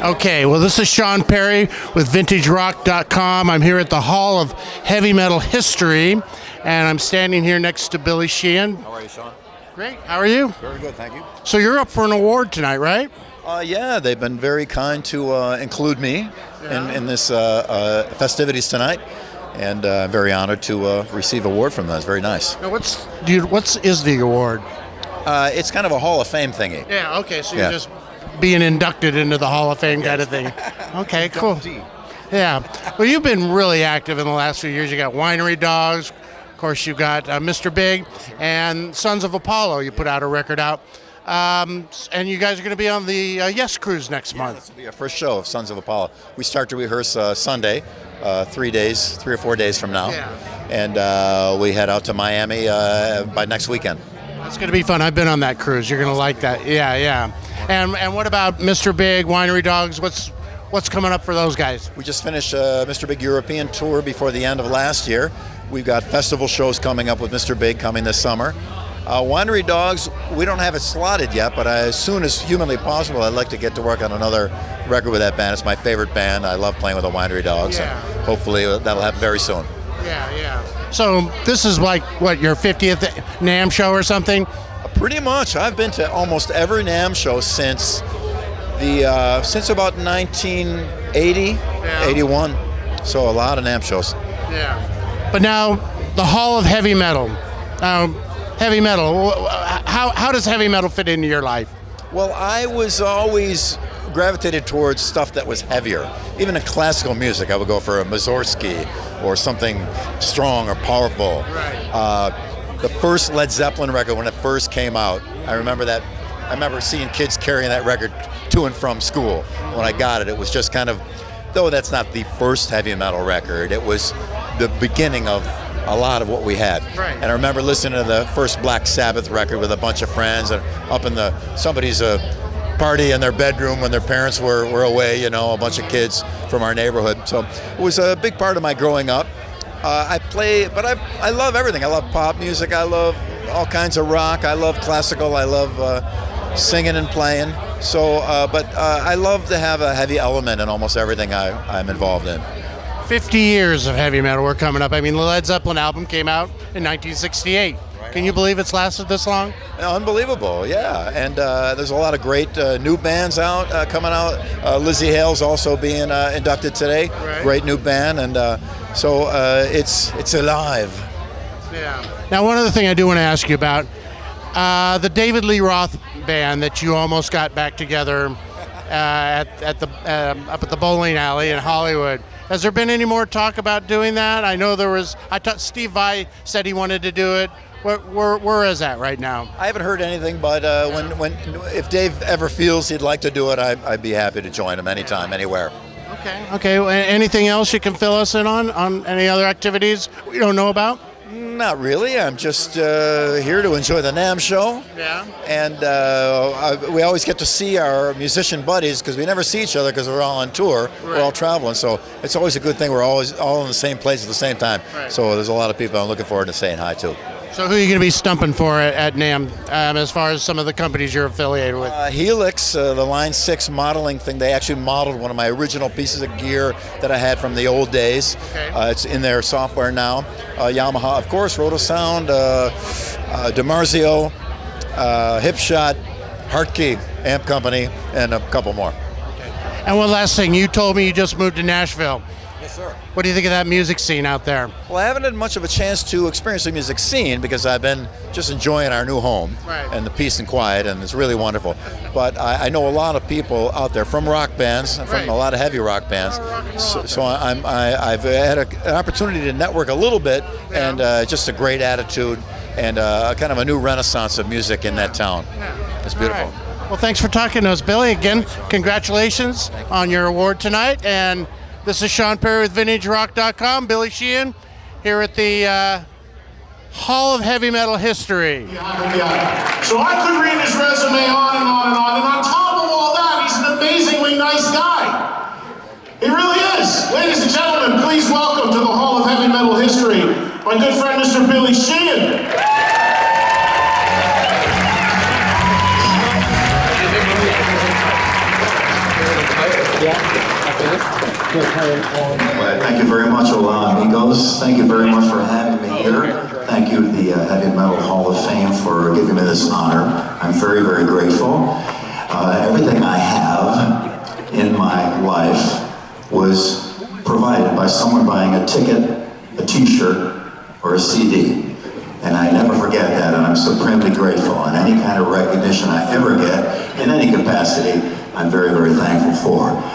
Okay, well, this is Sean Perry with VintageRock.com. I'm here at the Hall of Heavy Metal History, and I'm standing here next to Billy Sheehan. How are you, Sean? Great. How are you? Very good, thank you. So you're up for an award tonight, right? Yeah, they've been very kind to include me in this festivities tonight, and I'm very honored to receive an award from them. It's very nice. Now, what is the award? It's kind of a Hall of Fame thingy. Yeah, okay, so you're just being inducted into the Hall of Fame kind of thing. Okay, cool. Yeah. Well, you've been really active in the last few years. You got Winery Dogs. Of course, you've got Mr. Big and Sons of Apollo. You put out a record out. And you guys are going to be on the Yes Cruise next month. This will be our first show of Sons of Apollo. We start to rehearse Sunday, 3 or 4 days from now. Yeah. And we head out to Miami by next weekend. That's going to be fun. I've been on that cruise. You're going to like that. Yeah, yeah. And what about Mr. Big, Winery Dogs? What's coming up for those guys? We just finished Mr. Big European tour before the end of last year. We've got festival shows coming up with Mr. Big coming this summer. Winery Dogs, we don't have it slotted yet, but as soon as humanly possible, I'd like to get to work on another record with that band. It's my favorite band. I love playing with the Winery Dogs. Yeah. And hopefully that'll happen very soon. Yeah, yeah. So this is like, what, your 50th NAMM show or something? Pretty much. I've been to almost every NAMM show since about 1980, 81. So a lot of NAMM shows. Yeah. But now, the Hall of Heavy Metal. Heavy metal, how does heavy metal fit into your life? Well, I was always gravitated towards stuff that was heavier. Even in classical music, I would go for a Mussorgsky or something strong or powerful. Right. The first Led Zeppelin record, when it first came out, I remember that. I remember seeing kids carrying that record to and from school. When I got it, it was just kind of, though that's not the first heavy metal record, it was the beginning of a lot of what we had. Right. And I remember listening to the first Black Sabbath record with a bunch of friends and up in somebody's party in their bedroom when their parents were away, a bunch of kids from our neighborhood. So it was a big part of my growing up. I love everything. I love pop music. I love all kinds of rock. I love classical. I love singing and playing. So, I love to have a heavy element in almost everything I'm involved in. 50 years of heavy metal were coming up. I mean, the Led Zeppelin album came out in 1968. Can you believe it's lasted this long? Unbelievable, yeah. And there's a lot of great new bands coming out. Lizzie Hale's also being inducted today. Right. Great new band, and so it's alive. Yeah. Now, one other thing I do want to ask you about, the David Lee Roth band that you almost got back together up at the bowling alley in Hollywood. Has there been any more talk about doing that? I know there was. Steve Vai said he wanted to do it. Where is that right now? I haven't heard anything, but if Dave ever feels he'd like to do it, I'd be happy to join him anytime, anywhere. Okay. Well, anything else you can fill us in on any other activities we don't know about? Not really. I'm just here to enjoy the NAMM show. Yeah. And we always get to see our musician buddies because we never see each other because we're all on tour. Right. We're all traveling. So it's always a good thing. We're always all in the same place at the same time. Right. So there's a lot of people I'm looking forward to saying hi to. So who are you going to be stumping for at NAMM as far as some of the companies you're affiliated with? Helix, the Line 6 modeling thing, they actually modeled one of my original pieces of gear that I had from the old days. Okay. It's in their software now. Yamaha, of course, Roto Sound, DiMarzio, Hipshot, Hartkey Amp Company, and a couple more. Okay. And one last thing, you told me you just moved to Nashville. Yes, sir. What do you think of that music scene out there? Well, I haven't had much of a chance to experience the music scene because I've been just enjoying our new home and the peace and quiet, and it's really wonderful. But I know a lot of people out there from rock bands, from a lot of heavy rock bands. So I've had an opportunity to network a little bit, and just a great attitude and kind of a new renaissance of music in that town. Yeah. It's beautiful. Right. Well, thanks for talking to us, Billy. Again, congratulations on your award tonight. And this is Sean Perry with VintageRock.com. Billy Sheehan here at the Hall of Heavy Metal History. Yeah. So I could read his resume on and on and on, and on top of all that, he's an amazingly nice guy. He really is. Ladies and gentlemen, please welcome to the Hall of Heavy Metal History, my good friend, Mr. Billy Sheehan. Well, thank you very much, Hola Amigos. Thank you very much for having me here. Thank you, the Heavy Metal Hall of Fame, for giving me this honor. I'm very, very grateful. Everything I have in my life was provided by someone buying a ticket, a t-shirt, or a CD. And I never forget that, and I'm supremely grateful. And any kind of recognition I ever get, in any capacity, I'm very, very thankful for.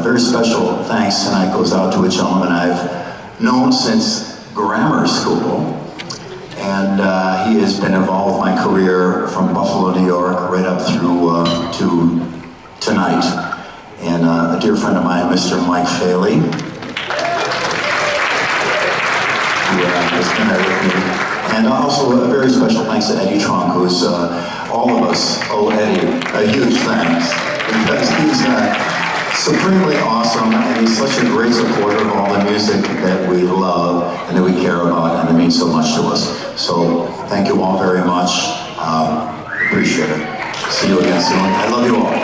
Very special thanks tonight goes out to a gentleman I've known since grammar school. And he has been involved in my career from Buffalo, New York, right up through to tonight. And a dear friend of mine, Mr. Mike Faley, who has been there with me. And also a very special thanks to Eddie Trunk, who's all of us owe Eddie a huge thanks, because he's supremely awesome, and he's such a great supporter of all the music that we love and that we care about, and it means so much to us. So thank you all very much. Appreciate it. See you again soon. I love you all.